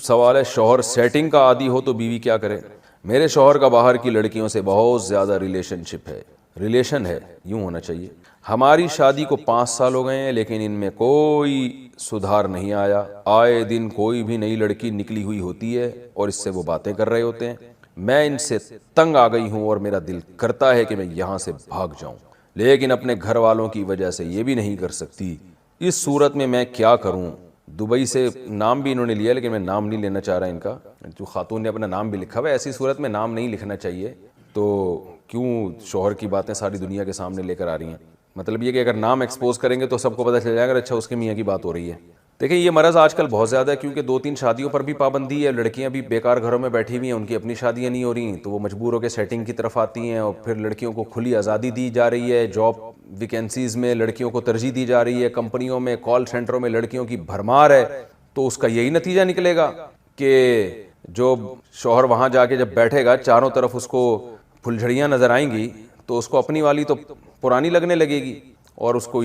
سوال ہے شوہر سیٹنگ کا عادی ہو تو بیوی کیا کرے؟ میرے شوہر کا باہر کی لڑکیوں سے بہت زیادہ ریلیشن ہے، یوں ہونا چاہیے۔ ہماری شادی کو 5 سال ہو گئے ہیں لیکن ان میں کوئی سدھار نہیں آیا۔ آئے دن کوئی بھی نئی لڑکی نکلی ہوئی ہوتی ہے اور اس سے وہ باتیں کر رہے ہوتے ہیں۔ میں ان سے تنگ آ گئی ہوں اور میرا دل کرتا ہے کہ میں یہاں سے بھاگ جاؤں، لیکن اپنے گھر والوں کی وجہ سے یہ بھی نہیں کر سکتی۔ اس صورت میں کیا کروں؟ دبئی سے نام بھی انہوں نے لیا لیکن میں نام نہیں لینا چاہ رہا ان کا، جو خاتون نے اپنا نام بھی لکھا ہوا ہے۔ ایسی صورت میں نام نہیں لکھنا چاہیے، تو کیوں شوہر کی باتیں ساری دنیا کے سامنے لے کر آ رہی ہیں؟ مطلب یہ کہ اگر نام ایکسپوز کریں گے تو سب کو پتہ چل جائے گا اچھا اس کے میاں کی بات ہو رہی ہے۔ دیکھیں یہ مرض آج کل بہت زیادہ ہے، کیونکہ 2-3 شادیوں پر بھی پابندی ہے، لڑکیاں بھی بیکار گھروں میں بیٹھی ہوئی ہیں، ان کی اپنی شادیاں نہیں ہو رہی تو وہ مجبور ہو کے سیٹنگ کی طرف آتی ہیں، اور پھر لڑکیوں کو کھلی آزادی دی جا رہی ہے، جاب ویکینسیز میں لڑکیوں کو ترجیح دی جا رہی ہے، کمپنیوں میں کال سینٹروں میں لڑکیوں کی بھرمار ہے، تو اس کا یہی نتیجہ نکلے گا کہ جو شوہر وہاں جا کے جب بیٹھے گا چاروں طرف اس کو پھلجھڑیاں نظر آئیں گی تو اس کو اپنی والی تو پرانی لگنے لگے گی، اور اس کو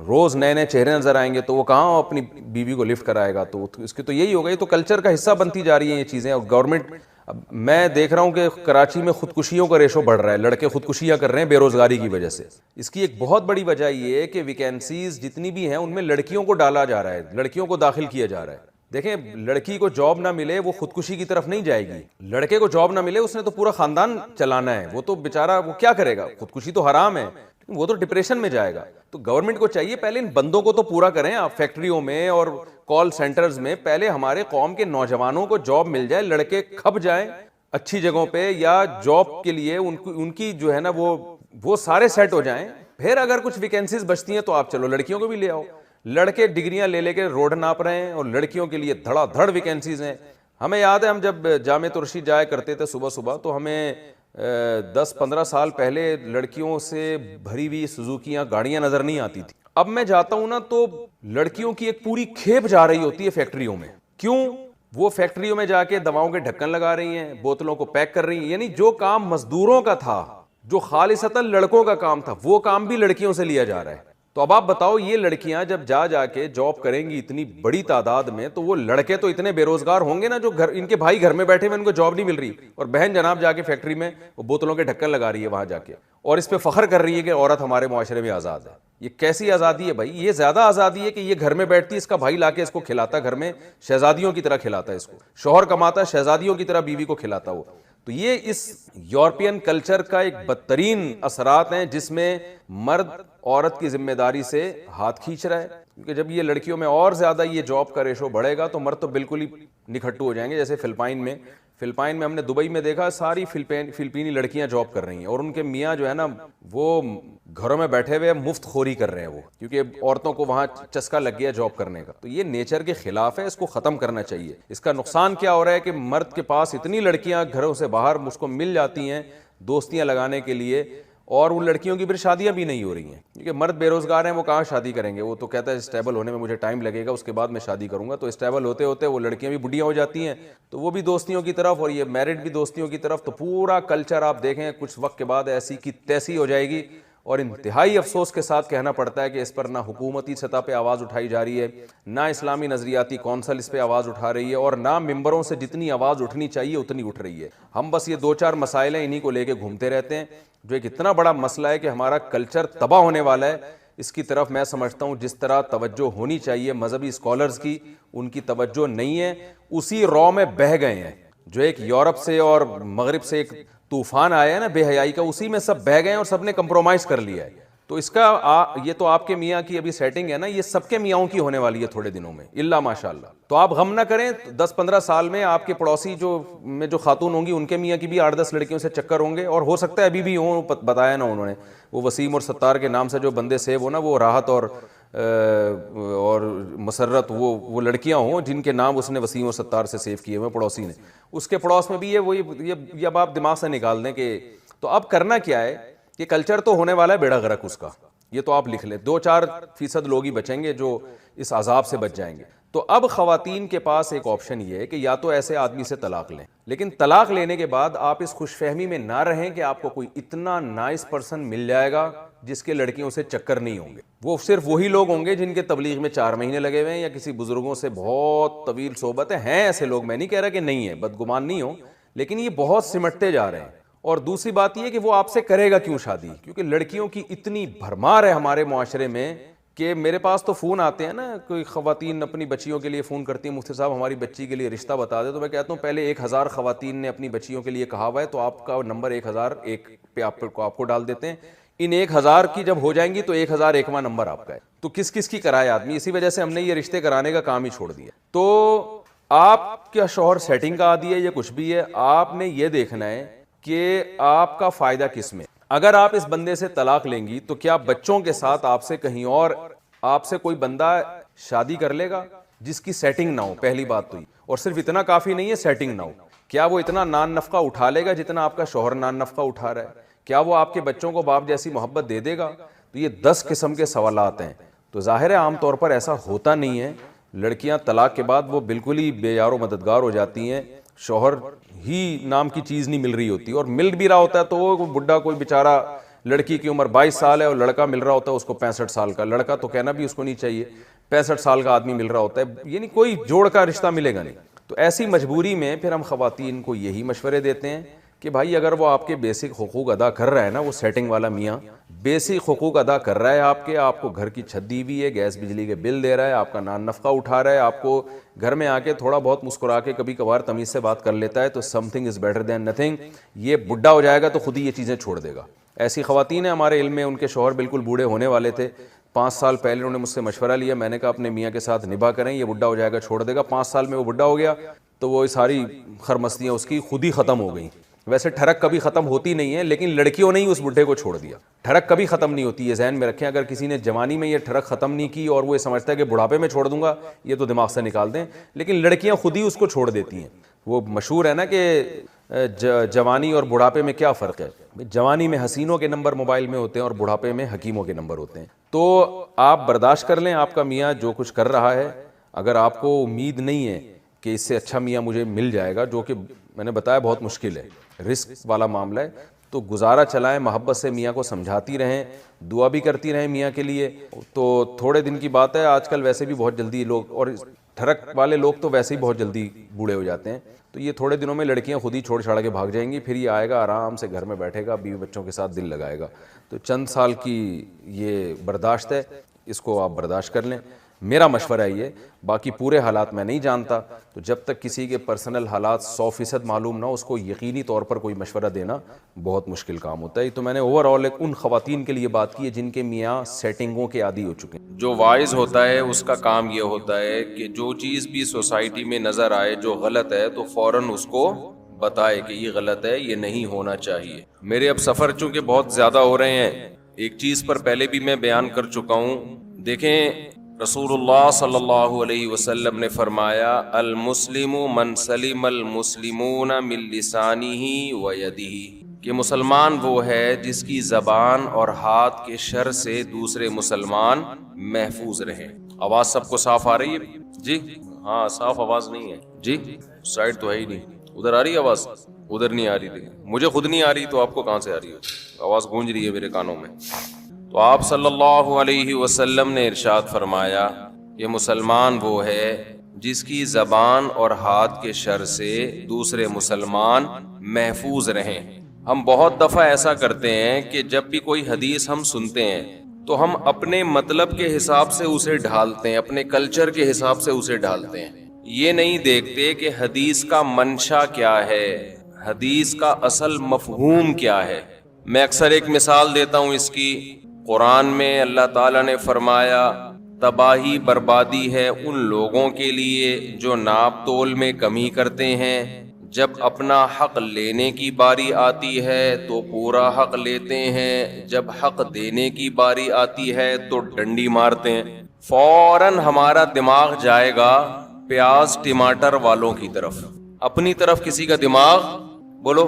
روز نئے نئے چہرے نظر آئیں گے تو وہ کہاں اپنی بیوی کو لفٹ کرائے گا؟ تو اس کی تو یہی ہوگا۔ یہ تو کلچر کا حصہ بنتی جا رہی ہیں یہ چیزیں، اور گورنمنٹ، میں دیکھ رہا ہوں کہ کراچی میں خودکشیوں کا ریشو بڑھ رہا ہے، لڑکے خودکشیاں کر رہے ہیں بے روزگاری کی وجہ سے۔ اس کی ایک بہت بڑی وجہ یہ ہے کہ ویکینسیز جتنی بھی ہیں ان میں لڑکیوں کو ڈالا جا رہا ہے، لڑکیوں کو داخل کیا جا رہا ہے۔ دیکھیں لڑکی کو جاب نہ ملے وہ خودکشی کی طرف نہیں جائے گی، لڑکے کو جاب نہ ملے اس نے تو پورا خاندان چلانا ہے، وہ تو بیچارہ وہ کیا کرے گا؟ خودکشی تو حرام ہے، وہ تو ڈپریشن میں جائے گا۔ تو گورنمنٹ کو چاہیے پہلے ان بندوں کو تو پورا کریں، آپ فیکٹریوں میں اور کال سینٹرز میں پہلے ہمارے قوم کے نوجوانوں کو جاب مل جائے، لڑکے کھپ جائیں اچھی جگہوں پہ یا جاب کے لیے ان کی جو ہے نا وہ سارے سیٹ ہو جائیں، پھر اگر کچھ ویکینسیز بچتی ہیں تو آپ چلو لڑکیوں کو بھی لے آؤ۔ لڑکے ڈگریاں لے کے روڈ ناپ رہے ہیں اور لڑکیوں کے لیے دھڑا دھڑ ویکینسیز ہیں۔ ہمیں یاد ہے ہم جب جامع ترشید جایا کرتے تھے صبح تو ہمیں 10-15 سال پہلے لڑکیوں سے بھری ہوئی سوزوکیاں گاڑیاں نظر نہیں آتی تھی۔ اب میں جاتا ہوں نا تو لڑکیوں کی ایک پوری کھیپ جا رہی ہوتی ہے فیکٹریوں میں۔ کیوں؟ وہ فیکٹریوں میں جا کے دواؤں کے ڈھکن لگا رہی ہیں، بوتلوں کو پیک کر رہی ہیں، یعنی جو کام مزدوروں کا تھا، جو خالصتاً لڑکوں کا کام تھا، وہ کام بھی لڑکیوں سے لیا جا رہا ہے۔ تو اب آپ بتاؤ یہ لڑکیاں جب جا کے جاب کریں گی اتنی بڑی تعداد میں، تو وہ لڑکے تو اتنے بے روزگار ہوں گے نا، جو ان کے بھائی گھر میں بیٹھے ہوئے ان کو جاب نہیں مل رہی، اور بہن جناب جا کے فیکٹری میں وہ بوتلوں کے ڈھکن لگا رہی ہے وہاں جا کے، اور اس پہ فخر کر رہی ہے کہ عورت ہمارے معاشرے میں آزاد ہے۔ یہ کیسی آزادی ہے بھائی؟ یہ زیادہ آزادی ہے کہ یہ گھر میں بیٹھتی، اس کا بھائی لا کے اس کو کھلاتا، گھر میں شہزادیوں کی طرح کھلاتا ہے اس کو، شوہر کماتا شہزادیوں کی طرح بیوی کو کھلاتا وہ۔ تو یہ اس یورپین کلچر کا ایک بدترین اثرات ہیں جس میں مرد عورت کی ذمہ داری سے ہاتھ کھینچ رہا ہے، کیونکہ جب یہ لڑکیوں میں اور زیادہ یہ جاب کا ریشو بڑھے گا تو مرد تو بالکل ہی نکھٹو ہو جائیں گے۔ جیسے فلپائن میں ہم نے دبئی میں دیکھا ساری فلپینی لڑکیاں جاب کر رہی ہیں، اور ان کے میاں جو ہے نا وہ گھروں میں بیٹھے ہوئے مفت خوری کر رہے ہیں، وہ کیونکہ عورتوں کو وہاں چسکا لگ گیا جاب کرنے کا۔ تو یہ نیچر کے خلاف ہے، اس کو ختم کرنا چاہیے۔ اس کا نقصان کیا ہو رہا ہے کہ مرد کے پاس اتنی لڑکیاں گھروں سے باہر اس کو مل جاتی ہیں دوستیاں لگانے کے لیے، اور ان لڑکیوں کی پھر شادیاں بھی نہیں ہو رہی ہیں، کیونکہ مرد بے روزگار ہیں، وہ کہاں شادی کریں گے؟ وہ تو کہتا ہے اسٹیبل ہونے میں مجھے ٹائم لگے گا، اس کے بعد میں شادی کروں گا۔ تو اسٹیبل ہوتے ہوتے وہ لڑکیاں بھی بڈھیاں ہو جاتی ہیں، تو وہ بھی دوستیوں کی طرف، اور یہ میرڈ بھی دوستیوں کی طرف۔ تو پورا کلچر آپ دیکھیں کچھ وقت کے بعد ایسی کی تیسی ہو جائے گی، اور انتہائی افسوس کے ساتھ کہنا پڑتا ہے کہ اس پر نہ حکومتی سطح پہ آواز اٹھائی جا رہی ہے، نہ اسلامی نظریاتی کونسل اس پہ آواز اٹھا رہی ہے، اور نہ ممبروں سے جتنی آواز اٹھنی چاہیے اتنی اٹھ رہی ہے۔ ہم بس یہ 2-4 مسائل ہیں، انہی کو لے کے گھومتے رہتے ہیں، جو ایک اتنا بڑا مسئلہ ہے کہ ہمارا کلچر تباہ ہونے والا ہے۔ اس کی طرف میں سمجھتا ہوں جس طرح توجہ ہونی چاہیے مذہبی اسکالرز کی، ان کی توجہ نہیں ہے، اسی رو میں بہہ گئے ہیں۔ جو ایک یورپ سے اور مغرب سے ایک طوفان آیا ہے نا بے حیائی کا، اسی میں سب بہہ گئے ہیں اور سب نے کمپرومائز کر لیا ہے۔ تو اس کا یہ تو آپ کے میاں کی ابھی سیٹنگ ہے نا، یہ سب کے میاں کی ہونے والی ہے تھوڑے دنوں میں، الا ماشاءاللہ۔ تو آپ غم نہ کریں، 10-15 سال میں آپ کے پڑوسی جو خاتون ہوں گی ان کے میاں کی بھی 8-10 لڑکیوں سے چکر ہوں گے، اور ہو سکتا ہے ابھی بھی ہوں، بتایا نا انہوں نے، وہ وسیم اور ستار کے نام سے جو بندے سیو ہو نا، وہ راحت اور مسرت وہ لڑکیاں ہوں جن کے نام اس نے وسیم اور ستار سے سیو کیے ہوئے پڑوسی نے، اس کے پڑوس میں بھی یہ اب آپ دماغ سے نکال دیں کہ تو اب کرنا کیا ہے کہ کلچر تو ہونے والا ہے بیڑا غرق اس کا، یہ تو آپ لکھ لیں، 2-4% لوگ ہی بچیں گے جو اس عذاب سے بچ جائیں گے۔ تو اب خواتین کے پاس ایک آپشن یہ ہے کہ یا تو ایسے آدمی سے طلاق لیں، لیکن طلاق لینے کے بعد آپ اس خوش فہمی میں نہ رہیں کہ آپ کو کوئی اتنا نائس پرسن مل جائے گا جس کے لڑکیوں سے چکر نہیں ہوں گے. وہ صرف وہی لوگ ہوں گے جن کے تبلیغ میں 4 مہینے لگے ہوئے ہیں یا کسی بزرگوں سے بہت طویل صحبت ہیں ایسے لوگ. میں نہیں کہہ رہا کہ نہیں ہے, بدگمان نہیں ہو, لیکن یہ بہت سمٹتے جا رہے ہیں. اور دوسری بات یہ کہ وہ آپ سے کرے گا کیوں شادی, کیونکہ لڑکیوں کی اتنی بھرمار ہے ہمارے معاشرے میں کہ میرے پاس تو فون آتے ہیں نا, کوئی خواتین اپنی بچیوں کے لیے فون کرتی ہیں, مفتی صاحب ہماری بچی کے لیے رشتہ بتا دے. تو میں کہتا ہوں پہلے 1000 خواتین نے اپنی بچیوں کے لیے کہا ہوا ہے, تو آپ کا نمبر 1001 پہ آپ کو ڈال دیتے ہیں. ان 1000 کی جب ہو جائیں گی تو 1001واں نمبر آپ کا ہے. تو کس کس کی کرائے آدمی, اسی وجہ سے ہم نے یہ رشتے کرانے کا کام ہی چھوڑ دیا. تو آپ کا شوہر سیٹنگ کا عادی ہے یا کچھ بھی ہے, آپ نے یہ دیکھنا ہے کہ آپ کا فائدہ کس میں. اگر آپ اس بندے سے طلاق لیں گی تو کیا بچوں کے ساتھ آپ سے کہیں اور آپ سے کوئی بندہ شادی کر لے گا جس کی سیٹنگ نہ ہو؟ پہلی بات تو یہ. اور صرف اتنا کافی نہیں ہے سیٹنگ نہ ہو, کیا وہ اتنا نان نفقہ اٹھا لے گا جتنا آپ کا شوہر نان نفقہ اٹھا رہا ہے؟ کیا وہ آپ کے بچوں کو باپ جیسی محبت دے دے گا؟ تو یہ 10 قسم کے سوالات ہیں. تو ظاہر ہے عام طور پر ایسا ہوتا نہیں ہے. لڑکیاں طلاق کے بعد وہ بالکل ہی بے یار و مددگار ہو جاتی ہیں, شوہر ہی نام کی چیز نہیں مل رہی ہوتی, اور مل بھی رہا ہوتا ہے تو وہ بڈھا کوئی بیچارہ, لڑکی کی عمر 22 سال ہے اور لڑکا مل رہا ہوتا ہے اس کو 65 سال کا. لڑکا تو کہنا بھی اس کو نہیں چاہیے, 65 سال کا آدمی مل رہا ہوتا ہے, یعنی کوئی جوڑ کا رشتہ ملے گا نہیں. تو ایسی مجبوری میں پھر ہم خواتین کو یہی مشورے دیتے ہیں کہ بھائی اگر وہ آپ کے بیسک حقوق ادا کر رہا ہے نا, وہ سیٹنگ والا میاں بیسک حقوق ادا کر رہا ہے آپ کو گھر کی چھت دی ہوئی ہے, گیس بجلی کے بل دے رہا ہے, آپ کا نان نفقہ اٹھا رہا ہے, آپ کو گھر میں آ کے تھوڑا بہت مسکرا کے کبھی کبھار تمیز سے بات کر لیتا ہے, تو some thing is better than nothing. یہ بڈھا ہو جائے گا تو خود ہی یہ چیزیں چھوڑ دے گا. ایسی خواتین ہیں ہمارے علم میں, ان کے شوہر بالکل بوڑھے ہونے والے تھے, 5 سال پہلے انہوں نے مجھ سے مشورہ لیا, میں نے کہا اپنے میاں کے ساتھ نباہ کریں, یہ بڈھا ہو جائے گا چھوڑ دے گا. 5 سال میں وہ بڈھا ہو گیا تو وہ ساری خرمستیاں اس کی خود ہی ختم ہو گئیں. ویسے ٹھڑک کبھی ختم ہوتی نہیں ہے, لیکن لڑکیوں نے ہی اس بڈھے کو چھوڑ دیا. ٹھڑک کبھی ختم نہیں ہوتی, یہ ذہن میں رکھیں. اگر کسی نے جوانی میں یہ ٹھڑک ختم نہیں کی اور وہ یہ سمجھتا ہے کہ بڑھاپے میں چھوڑ دوں گا, یہ تو دماغ سے نکال دیں. لیکن لڑکیاں خود ہی اس کو چھوڑ دیتی ہیں. وہ مشہور ہے نا کہ جوانی اور بڑھاپے میں کیا فرق ہے. جوانی میں حسینوں کے نمبر موبائل میں ہوتے ہیں اور بڑھاپے میں حکیموں کے نمبر ہوتے ہیں. تو آپ برداشت کر لیں, آپ کا میاں جو کچھ کر رہا ہے, اگر آپ کو امید نہیں ہے کہ اس سے اچھا میاں مجھے مل جائے گا, جو کہ میں نے بتایا بہت مشکل ہے, رسک والا معاملہ ہے, تو گزارا چلائیں, محبت سے میاں کو سمجھاتی رہیں, دعا بھی کرتی رہیں میاں کے لیے. تو تھوڑے دن کی بات ہے, آج کل ویسے بھی بہت جلدی لوگ, اور ٹھڑک والے لوگ تو ویسے ہی بہت جلدی بوڑھے ہو جاتے ہیں, تو یہ تھوڑے دنوں میں لڑکیاں خود ہی چھوڑ چھاڑ کے بھاگ جائیں گی. پھر یہ آئے گا آرام سے گھر میں بیٹھے گا, بیوی بچوں کے ساتھ دل لگائے گا. تو چند سال کی یہ برداشت ہے, اس کو آپ برداشت کر لیں. میرا مشورہ ہے یہ, باقی پورے حالات میں نہیں جانتا, تو جب تک کسی کے پرسنل حالات 100% معلوم نہ ہو, اس کو یقینی طور پر کوئی مشورہ دینا بہت مشکل کام ہوتا ہے. تو میں نے اوور آل ان خواتین کے لیے بات کی ہے جن کے میاں سیٹنگوں کے عادی ہو چکے ہیں. جو وائز ہوتا ہے اس کا کام یہ ہوتا ہے کہ جو چیز بھی سوسائٹی میں نظر آئے جو غلط ہے تو فوراً اس کو بتائے کہ یہ غلط ہے, یہ نہیں ہونا چاہیے. میرے اب سفر چونکہ بہت زیادہ ہو رہے ہیں, ایک چیز پر پہلے بھی میں بیان کر چکا ہوں. دیکھیں, رسول اللہ صلی اللہ علیہ وسلم نے فرمایا, المسلم من سلم المسلمون من لسانہ و یدہ, کہ مسلمان وہ ہے جس کی زبان اور ہاتھ کے شر سے دوسرے مسلمان محفوظ رہیں. آواز سب کو صاف آ رہی ہے جی؟ ہاں صاف آواز نہیں ہے جی, سائڈ تو ہے ہی نہیں. ادھر آ رہی ہے آواز؟ ادھر نہیں آ رہی تھی, مجھے خود نہیں آ رہی, تو آپ کو کہاں سے آ رہی ہے؟ آواز گونج رہی ہے میرے کانوں میں. تو آپ صلی اللہ علیہ وسلم نے ارشاد فرمایا کہ مسلمان وہ ہے جس کی زبان اور ہاتھ کے شر سے دوسرے مسلمان محفوظ رہیں. ہم بہت دفعہ ایسا کرتے ہیں کہ جب بھی کوئی حدیث ہم سنتے ہیں تو ہم اپنے مطلب کے حساب سے اسے ڈھالتے ہیں, اپنے کلچر کے حساب سے اسے ڈھالتے ہیں. یہ نہیں دیکھتے کہ حدیث کا منشا کیا ہے, حدیث کا اصل مفہوم کیا ہے. میں اکثر ایک مثال دیتا ہوں اس کی. قرآن میں اللہ تعالیٰ نے فرمایا, تباہی بربادی ہے ان لوگوں کے لیے جو ناپ تول میں کمی کرتے ہیں, جب اپنا حق لینے کی باری آتی ہے تو پورا حق لیتے ہیں, جب حق دینے کی باری آتی ہے تو ڈنڈی مارتے ہیں. فوراً ہمارا دماغ جائے گا پیاز ٹماٹر والوں کی طرف, اپنی طرف کسی کا دماغ بولو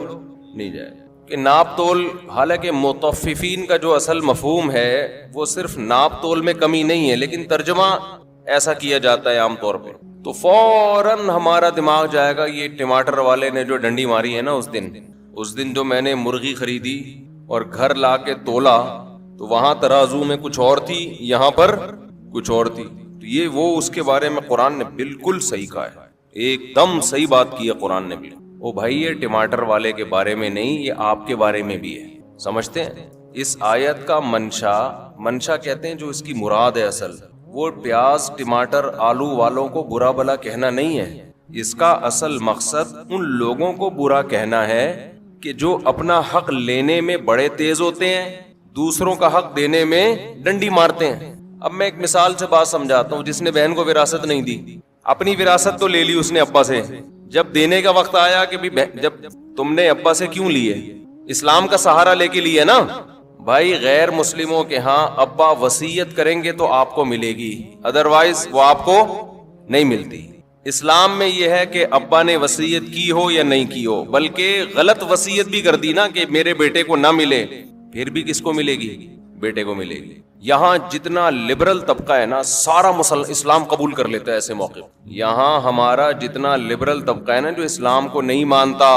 نہیں جائے کہ ناپ تول. حالانکہ مطففین کا جو اصل مفہوم ہے وہ صرف ناپ تول میں کمی نہیں ہے, لیکن ترجمہ ایسا کیا جاتا ہے عام طور پہ. تو فوراً ہمارا دماغ جائے گا یہ ٹماٹر والے نے جو ڈنڈی ماری ہے نا اس دن جو میں نے مرغی خریدی اور گھر لا کے تولا تو وہاں ترازو میں کچھ اور تھی, یہاں پر کچھ اور تھی. تو یہ وہ اس کے بارے میں قرآن نے بالکل صحیح کہا ہے, ایک دم صحیح بات کی ہے قرآن نے بھی. او بھائی یہ ٹماٹر والے کے بارے میں نہیں, یہ آپ کے بارے میں بھی ہے. سمجھتے ہیں اس آیت کا منشا کہتے ہیں جو اس کی مراد ہے اصل, وہ پیاز ٹماٹر آلو والوں کو برا بلا کہنا نہیں ہے. اس کا اصل مقصد ان لوگوں کو برا کہنا ہے کہ جو اپنا حق لینے میں بڑے تیز ہوتے ہیں, دوسروں کا حق دینے میں ڈنڈی مارتے ہیں. اب میں ایک مثال سے بات سمجھاتا ہوں. جس نے بہن کو وراثت نہیں دی, اپنی وراثت تو لے لی اس نے ابا سے, جب دینے کا وقت آیا کہ جب تم نے ابا سے کیوں لیے, اسلام کا سہارا لے کے لیے نا. بھائی غیر مسلموں کے ہاں ابا وصیت کریں گے تو آپ کو ملے گی, ادروائز وہ آپ کو نہیں ملتی. اسلام میں یہ ہے کہ ابا نے وصیت کی ہو یا نہیں کی ہو, بلکہ غلط وصیت بھی کر دی نا کہ میرے بیٹے کو نہ ملے, پھر بھی کس کو ملے گی, بیٹے کو ملے گی. یہاں جتنا لبرل طبقہ ہے نا سارا اسلام قبول کر لیتا ہے ایسے موقع. یہاں ہمارا جتنا لبرل طبقہ ہے نا جو اسلام کو نہیں مانتا,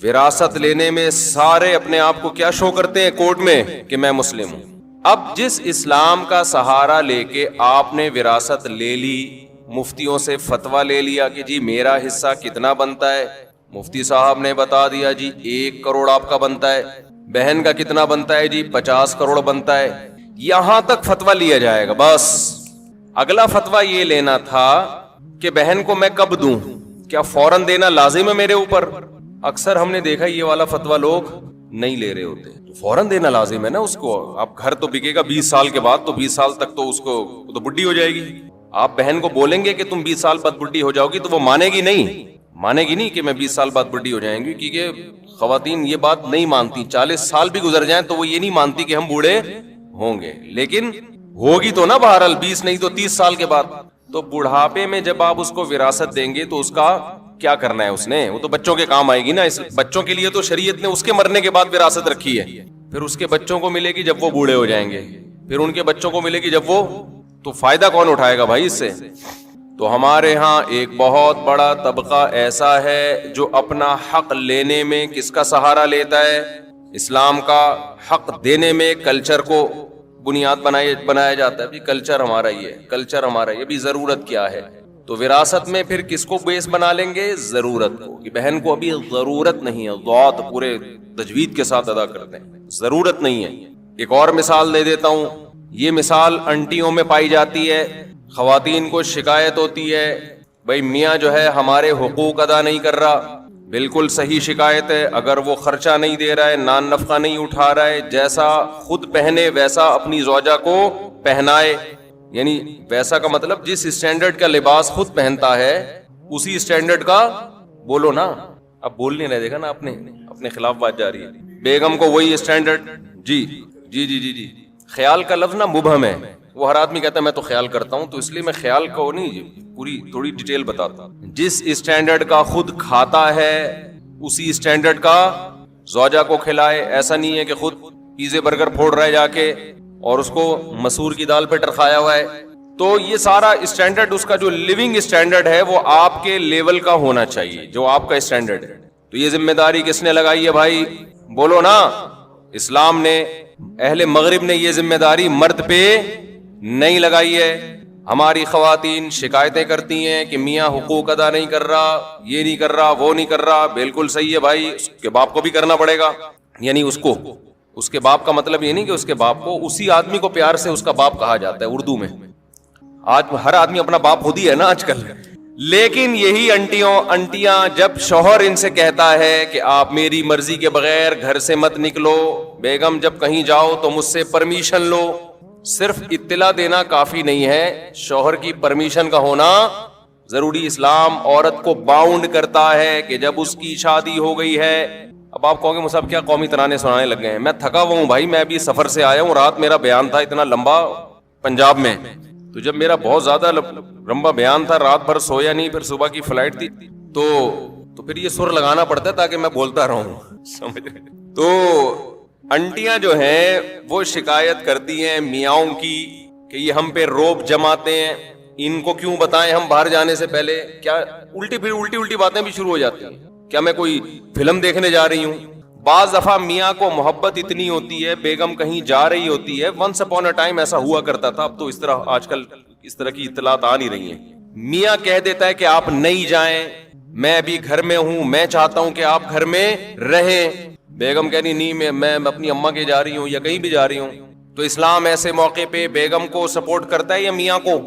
وراثت لینے میں سارے اپنے آپ کو کیا شو کرتے ہیں کورٹ میں کہ میں مسلم ہوں. اب جس اسلام کا سہارا لے کے آپ نے وراثت لے لی, مفتیوں سے فتویٰ لے لیا کہ جی میرا حصہ کتنا بنتا ہے, مفتی صاحب نے بتا دیا جی 1 کروڑ آپ کا بنتا ہے, بہن کا کتنا بنتا ہے جی 50 کروڑ بنتا ہے, یہاں تک فتویٰ لیا جائے گا. بس اگلا فتویٰ یہ لینا تھا کہ بہن کو میں کب دوں, کیا فوراً دینا لازم ہے میرے اوپر. اکثر ہم نے دیکھا یہ والا فتویٰ لوگ نہیں لے رہے ہوتے. فوراً دینا لازم ہے نا اس کو, اب گھر تو بکے گا 20 سال کے بعد, تو 20 سال تک تو اس کو تو بڈھی ہو جائے گی. آپ بہن کو بولیں گے کہ تم 20 سال بعد بڈھی ہو جاؤ گی تو وہ مانے گی نہیں کہ میں 20 سال بعد بڈھی ہو جائیں گی, کیونکہ خواتین یہ بات نہیں مانتی. 40 سال بھی گزر جائیں تو وہ یہ نہیں مانتی کہ ہم بوڑھے ہوں گے, لیکن ہوگی تو نا بہرحال 20 نہیں تو 30 سال کے بعد. تو بڑھاپے میں جب آپ اس کو وراثت دیں گے تو اس کا کیا کرنا ہے اس نے, وہ تو بچوں کے کام آئے گی نا. اس بچوں کے لیے تو شریعت نے اس کے مرنے کے بعد وراثت رکھی ہے, پھر اس کے بچوں کو ملے گی جب وہ بوڑھے ہو جائیں گے, پھر ان کے بچوں کو ملے گی جب وہ, تو فائدہ کون اٹھائے گا بھائی اس سے. تو ہمارے ہاں ایک بہت بڑا طبقہ ایسا ہے جو اپنا حق لینے میں کس کا سہارا لیتا ہے, اسلام کا. حق دینے میں کلچر کو بنیاد بنایا جاتا ہے. کلچر ہمارا یہ بھی ضرورت کیا ہے. تو وراثت میں پھر کس کو بیس بنا لیں گے, ضرورت کو, کہ بہن کو ابھی ضرورت نہیں ہے, ضوابط پورے تجوید کے ساتھ ادا کرتے ہیں, ضرورت نہیں ہے. ایک اور مثال دے دیتا ہوں, یہ مثال انٹیوں میں پائی جاتی ہے. خواتین کو شکایت ہوتی ہے بھائی میاں جو ہے ہمارے حقوق ادا نہیں کر رہا. بالکل صحیح شکایت ہے. اگر وہ خرچہ نہیں دے رہا ہے, نان نفقہ نہیں اٹھا رہا ہے, جیسا خود پہنے ویسا اپنی زوجہ کو پہنائے, یعنی ویسا کا مطلب جس اسٹینڈرڈ کا لباس خود پہنتا ہے اسی اسٹینڈرڈ کا بولو نا. اب بول نہیں رہے, دیکھا نا اپنے خلاف بات جا رہی ہے. بیگم کو وہی اسٹینڈرڈ, جی خیال کا لفظ نا مبہم ہے. وہ ہر آدمی کہتا ہے میں تو خیال کرتا ہوں, تو اس لیے میں خیال کو نہیں پوری تھوڑی ڈیٹیل بتاتا ہوں. جس اسٹینڈرڈ کا خود کھاتا ہے اسی اسٹینڈرڈ کا زوجہ کو کھلائے. ایسا نہیں ہے کہ خود پیزے برگر پھوڑ رہا ہے جا کے اور اس کو مسور کی دال پہ ٹرکھایا ہوا ہے. تو یہ سارا اسٹینڈرڈ, اس کا جو لیونگ اسٹینڈرڈ ہے وہ آپ کے لیول کا ہونا چاہیے, جو آپ کا اسٹینڈرڈ ہے. تو یہ ذمہ داری کس نے لگائی ہے بھائی, بولو نا. اسلام نے, اہل مغرب نے یہ ذمہ داری مرد پہ نہیں لگائی ہے. ہماری خواتین شکایتیں کرتی ہیں کہ میاں حقوق ادا نہیں کر رہا, یہ نہیں کر رہا, وہ نہیں کر رہا. بالکل صحیح ہے بھائی, اس کے باپ کو بھی کرنا پڑے گا. یعنی اس کے باپ کا مطلب یہ نہیں کہ اس کے باپ کو, اسی آدمی کو پیار سے اس کا باپ کہا جاتا ہے اردو میں. آج ہر آدمی اپنا باپ خود ہی ہے نا آج کل. لیکن یہی انٹیاں جب شوہر ان سے کہتا ہے کہ آپ میری مرضی کے بغیر گھر سے مت نکلو, بیگم جب کہیں جاؤ تو مجھ سے پرمیشن لو. صرف اطلاع دینا کافی نہیں ہے, شوہر کی پرمیشن کا ہونا ضروری. اسلام عورت کو باؤنڈ کرتا ہے کہ جب اس کی شادی ہو گئی ہے. اب آپ کہو گے مصعب کیا قومی ترانے سنانے لگ گئے ہیں. میں تھکا ہوا ہوں بھائی, میں ابھی سفر سے آیا ہوں, رات میرا بیان تھا اتنا لمبا پنجاب میں. تو جب میرا بہت زیادہ لمبا بیان تھا, رات بھر سویا نہیں, پھر صبح کی فلائٹ تھی, تو پھر یہ سر لگانا پڑتا ہے تاکہ میں بولتا رہوں, سمجھ رہے. تو انٹیاں جو ہیں وہ شکایت کرتی ہیں میاؤں کی کہ یہ ہم پہ روب جماتے ہیں. ان کو کیوں بتائیں ہم باہر جانے سے پہلے, کیا الٹی باتیں بھی شروع ہو جاتی ہیں. کیا میں کوئی فلم دیکھنے جا رہی ہوں, بعض دفعہ میاں کو محبت اتنی ہوتی ہے، بیگم کہیں جا رہی ہوتی ہے، ونس اپون اے ٹائم ایسا ہوا کرتا تھا، اب تو اس طرح آج کل اس طرح کی اطلاعات آ نہیں رہی ہیں، میاں کہہ دیتا ہے کہ آپ نہیں جائیں، میں ابھی گھر میں ہوں، میں چاہتا ہوں کہ آپ گھر میں رہیں، بیگم کہنی نہیں میں اپنی اماں کے جا رہی ہوں یا کہیں بھی جا رہی ہوں. تو اسلام ایسے موقع پہ بیگم کو سپورٹ کرتا ہے یا میاں کو؟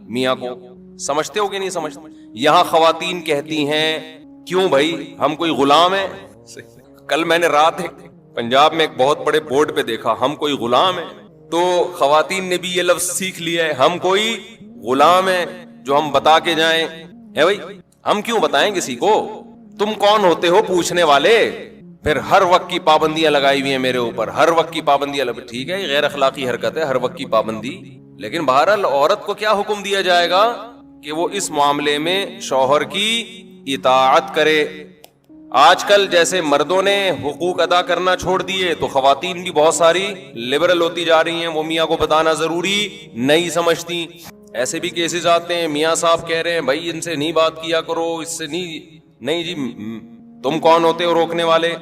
میاں کو. سمجھتے ہو کہ نہیں سمجھتے؟ یہاں خواتین کہتی ہیں کیوں بھائی ہم کوئی غلام ہیں؟ کل میں نے رات پنجاب میں ایک بہت بڑے بورڈ پہ دیکھا ہم کوئی غلام ہیں، تو خواتین نے بھی یہ لفظ سیکھ لیا ہے ہم کوئی غلام ہیں جو ہم بتا کے جائیں. ہے بھائی ہم کیوں بتائیں کسی کو؟ تم کون ہوتے ہو پوچھنے والے؟ پھر ہر وقت کی پابندیاں لگائی ہوئی ہیں میرے اوپر، ہر وقت کی پابندیاں ٹھیک ہے، یہ غیر اخلاقی حرکت ہے ہر وقت کی پابندی، لیکن بہرحال عورت کو کیا حکم دیا جائے گا کہ وہ اس معاملے میں شوہر کی اطاعت کرے. آج کل جیسے مردوں نے حقوق ادا کرنا چھوڑ دیے تو خواتین بھی بہت ساری لبرل ہوتی جا رہی ہیں، وہ میاں کو بتانا ضروری نہیں سمجھتی. ایسے بھی کیسز آتے ہیں میاں صاحب کہہ رہے ہیں بھائی ان سے نہیں بات کیا کرو، اس سے نہیں جی تم کون ہوتے ہو روکنے والے؟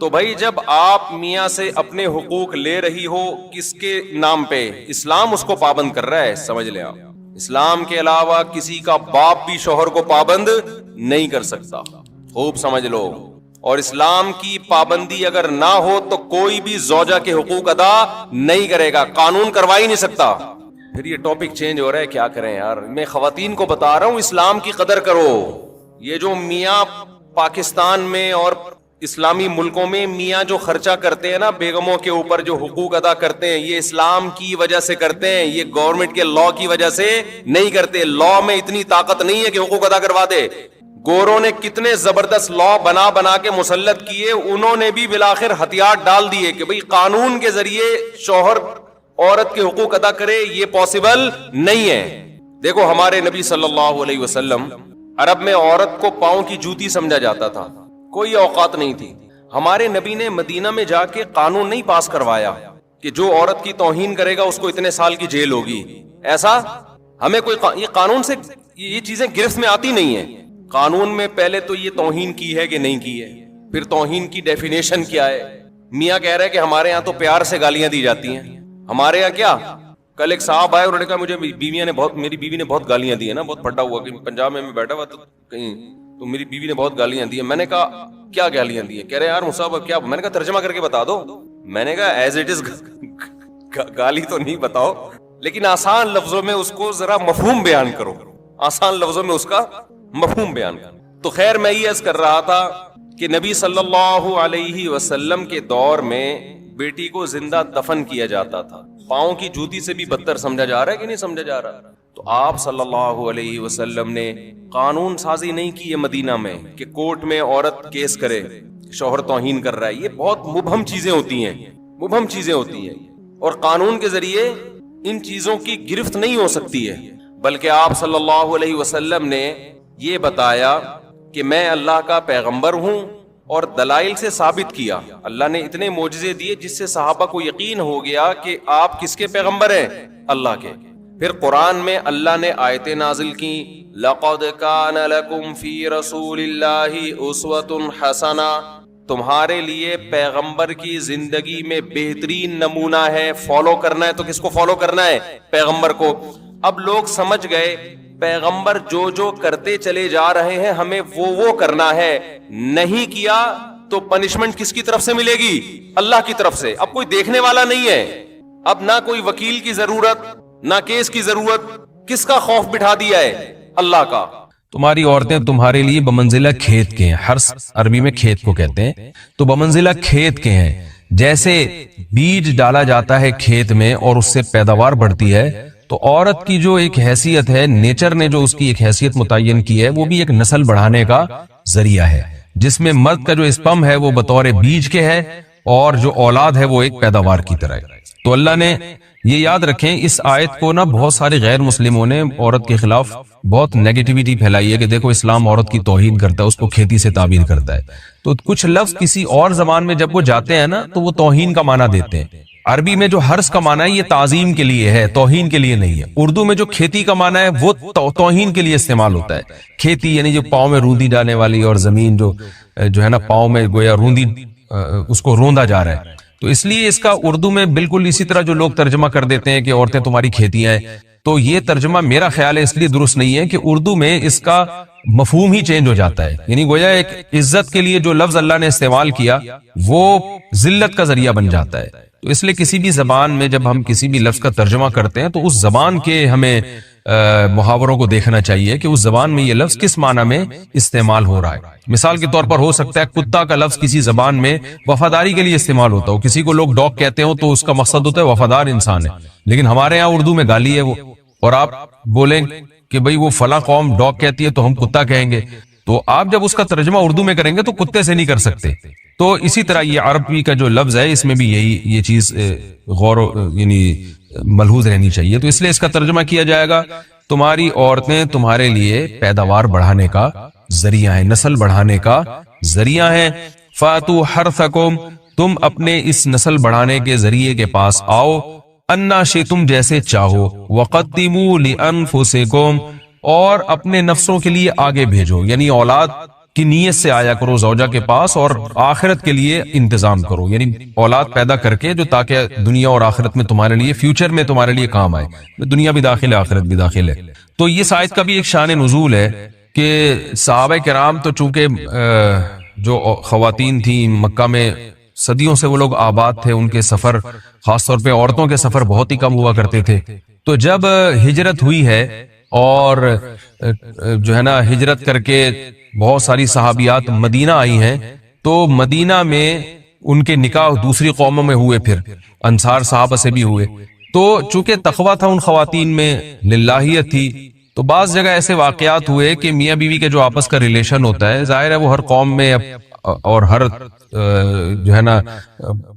تو بھائی جب آپ میاں سے اپنے حقوق لے رہی ہو کس کے نام پہ؟ اسلام اس کو پابند کر رہا ہے، سمجھ لیں آپ. اسلام کے علاوہ کسی کا باپ بھی شوہر کو پابند نہیں کر سکتا، خوب سمجھ لو. اور اسلام کی پابندی اگر نہ ہو تو کوئی بھی زوجہ کے حقوق ادا نہیں کرے گا، قانون کروا ہی نہیں سکتا. پھر یہ ٹاپک چینج ہو رہا ہے، کیا کریں یار. میں خواتین کو بتا رہا ہوں اسلام کی قدر کرو. یہ جو میاں پاکستان میں اور اسلامی ملکوں میں میاں جو خرچہ کرتے ہیں نا بیگموں کے اوپر، جو حقوق ادا کرتے ہیں، یہ اسلام کی وجہ سے کرتے ہیں، یہ گورنمنٹ کے لا کی وجہ سے نہیں کرتے. لا میں اتنی طاقت نہیں ہے کہ حقوق ادا کروا دے. گوروں نے کتنے زبردست لا بنا کے مسلط کیے، انہوں نے بھی بالآخر ہتھیار ڈال دیے کہ بھئی قانون کے ذریعے شوہر عورت کے حقوق ادا کرے، یہ پاسبل نہیں ہے. دیکھو ہمارے نبی صلی اللہ علیہ وسلم، عرب میں عورت کو پاؤں کی جوتی سمجھا جاتا تھا، کوئی اوقات نہیں تھی. ہمارے نبی نے مدینہ میں جا کے قانون نہیں پاس کروایا کہ جو عورت کی توہین کرے گا اس کو اتنے سال کی جیل ہوگی. ایسا ہمیں کوئی یہ قانون سے یہ چیزیں گرفت میں آتی نہیں ہیں. قانون میں پہلے تو یہ توہین کی ہے کہ نہیں کی ہے، پھر توہین کی ڈیفینیشن کیا ہے. میاں کہہ رہے کہ ہمارے یہاں تو پیار سے گالیاں دی جاتی ہیں، ہمارے یہاں کیا؟ کل ایک صاحب آئے، انہوں نے کہا مجھے میری بیوی نے بہت گالیاں دی ہیں نا، بہت پھٹا ہوا کہ پنجاب میں بیٹھا ہوا تو کہیں تو میری بیوی نے بہت گالیاں دی ہیں. میں نے کہا کیا گالیاں دی ہیں؟ کہہ رہے یار مصعب کیا؟ میں نے کہا ترجمہ کر کے بتا دو. میں نے کہا ایز اٹ از گالی تو نہیں بتاؤ، لیکن آسان لفظوں میں اس کو ذرا مفہوم بیان کرو، آسان لفظوں میں اس کا مفہوم بیان کرو. تو خیر میں یہ عرض کر رہا تھا کہ نبی صلی اللہ علیہ وسلم کے دور میں بیٹی کو زندہ دفن کیا جاتا تھا. پاؤں کی جوتی سے بھی بدتر سمجھا جا رہا ہے کہ نہیں سمجھا جا رہا؟ تو آپ صلی اللہ علیہ وسلم نے قانون سازی نہیں کی ہے مدینہ میں کہ کورٹ میں عورت کیس کرے شوہر توہین کر رہا ہے. یہ بہت مبہم چیزیں ہوتی ہیں، اور قانون کے ذریعے ان چیزوں کی گرفت نہیں ہو سکتی ہے. بلکہ آپ صلی اللہ علیہ وسلم نے یہ بتایا کہ میں اللہ کا پیغمبر ہوں، اور دلائل سے ثابت کیا. اللہ نے اتنے معجزے دیے جس سے صحابہ کو یقین ہو گیا کہ آپ کس کے پیغمبر ہیں؟ اللہ کے. پھر قرآن میں اللہ نے آیتیں نازل کی، لَقَدْ كَانَ لَكُمْ فِي رَسُولِ اللَّهِ أُسْوَةٌ حَسَنَةٌ، تمہارے لیے پیغمبر کی زندگی میں بہترین نمونہ ہے. فالو کرنا ہے تو کس کو فالو کرنا ہے؟ پیغمبر کو. اب لوگ سمجھ گئے پیغمبر جو کرتے چلے جا رہے ہیں ہمیں وہ کرنا ہے، نہیں کیا تو پنشمنٹ کس کی طرف سے ملے گی؟ اللہ کی طرف سے. اب کوئی دیکھنے والا نہیں ہے، اب نہ کوئی وکیل کی ضرورت نہ کیس کی ضرورت. کس کا خوف بٹھا دیا ہے؟ اللہ کا. تمہاری عورتیں تمہارے لیے بمنزلہ کھیت کے ہیں. حرث عربی میں کھیت کو کہتے ہیں، تو بمنزلہ کھیت کے ہیں. جیسے بیج ڈالا جاتا ہے کھیت میں اور اس سے پیداوار بڑھتی ہے، تو عورت کی جو ایک حیثیت ہے، نیچر نے جو اس کی ایک حیثیت متعین کی ہے، وہ بھی ایک نسل بڑھانے کا ذریعہ ہے، جس میں مرد کا جو اسپم ہے وہ بطور بیج کے ہے اور جو اولاد ہے وہ ایک پیداوار کی طرح ہے. تو اللہ نے یہ یاد رکھیں، اس آیت کو نا بہت سارے غیر مسلموں نے عورت کے خلاف بہت نیگیٹیویٹی پھیلائی ہے کہ دیکھو اسلام عورت کی توہین کرتا ہے، اس کو کھیتی سے تعبیر کرتا ہے. تو کچھ لفظ کسی اور زبان میں جب وہ جاتے ہیں نا تو وہ توہین کا معنی دیتے ہیں. عربی میں جو حرث کا معنی ہے یہ تعظیم کے لیے ہے، توہین کے لیے نہیں ہے. اردو میں جو کھیتی کا معنی ہے وہ توہین کے لیے استعمال ہوتا ہے. کھیتی یعنی جو پاؤں میں روندی ڈالنے والی، اور زمین جو ہے نا پاؤں میں گویا روندی اس کو روندا جا رہا ہے. تو اس لیے اس کا اردو میں بالکل اسی طرح جو لوگ ترجمہ کر دیتے ہیں کہ عورتیں تمہاری کھیتیاں ہیں، تو یہ ترجمہ میرا خیال ہے اس لیے درست نہیں ہے کہ اردو میں اس کا مفہوم ہی چینج ہو جاتا ہے. یعنی گویا ایک عزت کے لیے جو لفظ اللہ نے استعمال کیا وہ ذلت کا ذریعہ بن جاتا ہے. تو اس لیے کسی بھی زبان میں جب ہم کسی بھی لفظ کا ترجمہ کرتے ہیں تو اس زبان کے ہمیں محاوروں کو دیکھنا چاہیے کہ اس زبان میں یہ لفظ کس معنی میں استعمال ہو رہا ہے. مثال کے طور پر ہو سکتا ہے کتا کا لفظ کسی زبان میں وفاداری کے لیے استعمال ہوتا ہو، کسی کو لوگ ڈاگ کہتے ہوں تو اس کا مقصد ہوتا ہے وفادار انسان ہے، لیکن ہمارے ہاں اردو میں گالی ہے وہ، اور آپ بولیں کہ بھئی وہ فلاں قوم ڈاگ کہتی ہے تو ہم کتا کہیں گے، تو آپ جب اس کا ترجمہ اردو میں کریں گے تو کتے سے نہیں کر سکتے. تو اسی طرح یہ عربی کا جو لفظ ہے اس میں بھی یہ چیز غور یعنی ملحوظ رہنی چاہیے. تو اس لیے اس کا ترجمہ کیا جائے گا تمہاری عورتیں تمہارے لیے پیداوار بڑھانے کا ذریعہ ہیں، نسل بڑھانے کا ذریعہ ہیں. فاتو حرثکم، تم اپنے اس نسل بڑھانے کے ذریعے کے پاس آؤ، انا شئتم جیسے چاہو، وقدموا لانفسکم، اور اپنے نفسوں کے لیے آگے بھیجو، یعنی اولاد کی نیت سے آیا کرو زوجہ کے پاس اور آخرت کے لیے انتظام کرو، یعنی اولاد پیدا کر کے جو تاکہ دنیا اور آخرت میں تمہارے لیے فیوچر میں تمہارے لیے کام آئے، دنیا بھی داخل ہے آخرت بھی داخل ہے. تو یہ آیت کا بھی ایک شان نزول ہے کہ صحابہ کرام تو چونکہ جو خواتین تھیں مکہ میں صدیوں سے وہ لوگ آباد تھے، ان کے سفر خاص طور پہ عورتوں کے سفر بہت ہی کم ہوا کرتے تھے. تو جب ہجرت ہوئی ہے اور جو ہے نا ہجرت کر کے بہت ساری صحابیات مدینہ آئی ہیں، تو مدینہ میں ان کے نکاح دوسری قوموں میں ہوئے، پھر انصار صحابہ سے بھی ہوئے. تو چونکہ تقویٰ تھا ان خواتین میں، للہیت تھی، تو بعض جگہ ایسے واقعات ہوئے کہ میاں بیوی کے جو آپس کا ریلیشن ہوتا ہے، ظاہر ہے وہ ہر قوم میں اور ہر جو ہے نا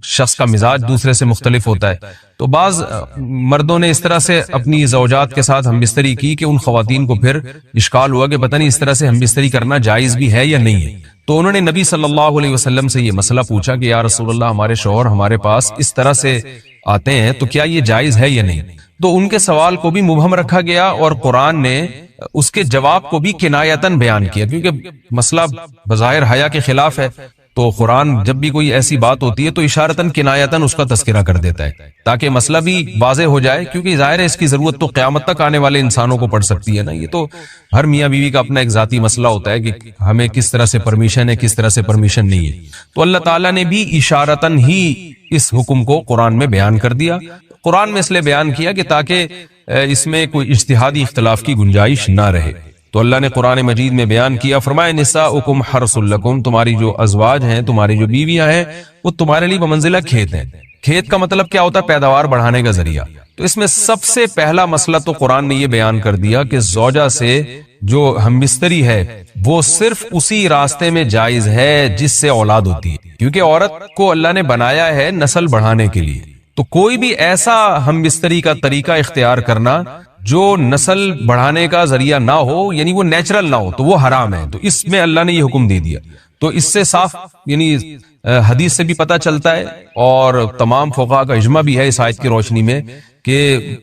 شخص کا مزاج دوسرے سے مختلف ہوتا ہے. تو بعض مردوں نے اس طرح سے اپنی زوجات کے ساتھ ہم بستری کی کہ ان خواتین کو پھر اشکال ہوا کہ پتہ نہیں اس طرح سے ہم بستری کرنا جائز بھی ہے یا نہیں ہے. تو انہوں نے نبی صلی اللہ علیہ وسلم سے یہ مسئلہ پوچھا کہ یا رسول اللہ، ہمارے شوہر ہمارے پاس اس طرح سے آتے ہیں تو کیا یہ جائز ہے یا نہیں. تو ان کے سوال کو بھی مبہم رکھا گیا اور قرآن نے اس کے جواب کو بھی کنایتاً بیان کیا، کیونکہ مسئلہ بظاہر حیا کے خلاف ہے. تو قرآن جب بھی کوئی ایسی بات ہوتی ہے تو اشارتاً کنایتاً اس کا تذکرہ کر دیتا ہے تاکہ مسئلہ بھی واضح ہو جائے، کیونکہ ظاہر ہے اس کی ضرورت تو قیامت تک آنے والے انسانوں کو پڑ سکتی ہے نا. یہ تو ہر میاں بیوی کا اپنا ایک ذاتی مسئلہ ہوتا ہے کہ ہمیں کس طرح سے پرمیشن ہے، کس طرح سے پرمیشن نہیں ہے. تو اللہ تعالیٰ نے بھی اشارتاً ہی اس حکم کو قرآن میں بیان کر دیا. قرآن میں اس لیے بیان کیا کہ تاکہ اس میں کوئی اجتہادی اختلاف کی گنجائش نہ رہے. تو اللہ نے قرآن مجید میں بیان کیا، فرمایا نساؤکم حرث لکم، تمہاری جو ازواج ہیں، تمہاری جو بیویاں ہیں، وہ تمہارے لیے بمنزلہ کھیت ہیں. کھیت کا مطلب کیا ہوتا ہے؟ پیداوار بڑھانے کا ذریعہ. تو اس میں سب سے پہلا مسئلہ تو قرآن نے یہ بیان کر دیا کہ زوجہ سے جو ہم بستری ہے وہ صرف اسی راستے میں جائز ہے جس سے اولاد ہوتی ہے، کیونکہ عورت کو اللہ نے بنایا ہے نسل بڑھانے کے لیے. تو کوئی بھی ایسا ہم بستری کا طریقہ اختیار کرنا جو نسل بڑھانے کا ذریعہ نہ ہو، یعنی وہ نیچرل نہ ہو، تو وہ حرام ہے. تو اس میں اللہ نے یہ حکم دے دیا. تو اس سے صاف یعنی حدیث سے بھی پتہ چلتا ہے اور تمام فقہاء کا اجماع بھی ہے اس آیت کی روشنی میں کہ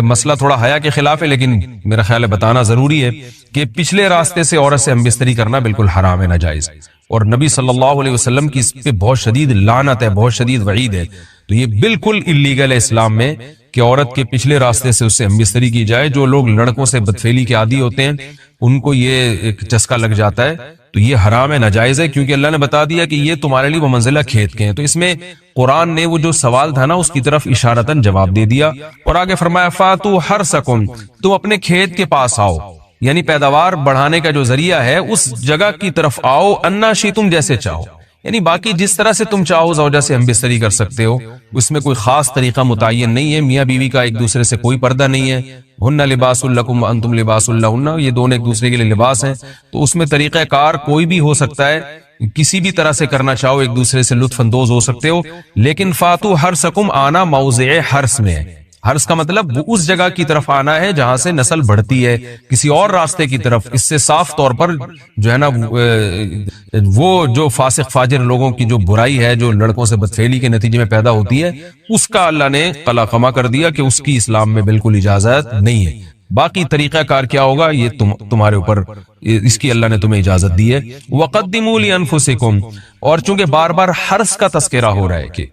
مسئلہ تھوڑا حیا کے خلاف ہے، لیکن میرا خیال ہے بتانا ضروری ہے کہ پچھلے راستے سے عورت سے ہم بستری کرنا بالکل حرام ہے، ناجائز. اور نبی صلی اللہ علیہ وسلم کی اس پہ بہت شدید لعنت ہے، بہت شدید وعید ہے. تو یہ بالکل اللیگل ہے اسلام میں کہ عورت کے پچھلے راستے سے اس سے ہم بستری کی جائے. جو لوگ لڑکوں سے بدفعلی کے عادی ہوتے ہیں ان کو یہ ایک چسکا لگ جاتا ہے، تو یہ حرام ہے، ناجائز ہے، کیونکہ اللہ نے بتا دیا کہ یہ تمہارے لیے بمنزلہ کھیت کے ہیں. تو اس میں قرآن نے وہ جو سوال تھا نا اس کی طرف اشارتاً جواب دے دیا اور آگے فرمایا فاتو حرثکم، تم اپنے کھیت کے پاس آؤ، یعنی پیداوار بڑھانے کا جو ذریعہ ہے اس جگہ کی طرف آؤ، انا شئتم جیسے چاہو، یعنی باقی جس طرح سے تم چاہو زوجہ سے ہم بستری کر سکتے ہو، اس میں کوئی خاص طریقہ متعین نہیں ہے. میاں بیوی کا ایک دوسرے سے کوئی پردہ نہیں ہے. ہن لباس لکم وانتم لباس لہن، یہ دونوں ایک دوسرے کے لیے لباس ہیں. تو اس میں طریقہ کار کوئی بھی ہو سکتا ہے، کسی بھی طرح سے کرنا چاہو ایک دوسرے سے لطف اندوز ہو سکتے ہو. لیکن فاتو حرثکم آنا موضع حرث میں ہے. حرث کا مطلب وہ اس جگہ کی طرف آنا ہے جہاں سے نسل بڑھتی ہے، کسی اور راستے کی طرف. اس سے صاف طور پر جو ہے نا وہ جو فاسق فاجر لوگوں کی جو برائی ہے جو لڑکوں سے بدفعلی کے نتیجے میں پیدا ہوتی ہے، اس کا اللہ نے قلع قمع کر دیا کہ اس کی اسلام میں بالکل اجازت نہیں ہے. باقی طریقہ کار کیا ہوگا یہ تمہارے اوپر، اس کی اللہ نے تمہیں اجازت دی ہے۔ وَقَدِّمُوا لِأَنفُسِكُمْ، اور چونکہ بار بار حرث کا تذکرہ ہو رہا ہے کہ